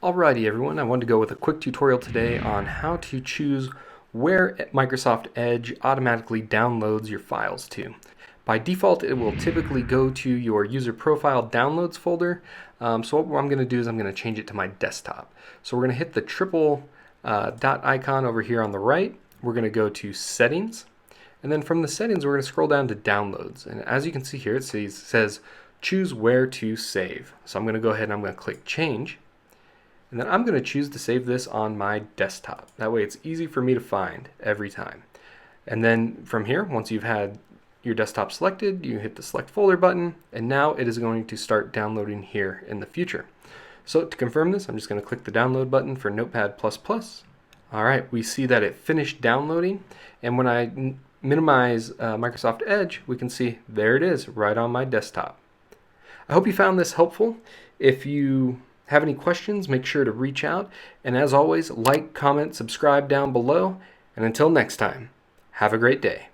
Alrighty everyone, I wanted to go with a quick tutorial today on how to choose where Microsoft Edge automatically downloads your files to. By default, it will typically go to your user profile downloads folder. So what I'm going to do is I'm going to change it to my desktop. So we're going to hit the triple dot icon over here on the right. We're going to go to settings. And then from the settings, we're going to scroll down to downloads. And as you can see here, it says choose where to save. So I'm going to go ahead and I'm going to click change. And then I'm going to choose to save this on my desktop. That way it's easy for me to find every time. And then from here, once you've had your desktop selected, you hit the select folder button, and now it is going to start downloading here in the future. So to confirm this, I'm just going to click the download button for Notepad++. All right, we see that it finished downloading, and when I minimize Microsoft Edge, we can see there it is right on my desktop. I hope you found this helpful. If you have any questions, make sure to reach out. And as always, like, comment, subscribe down below. And until next time, have a great day.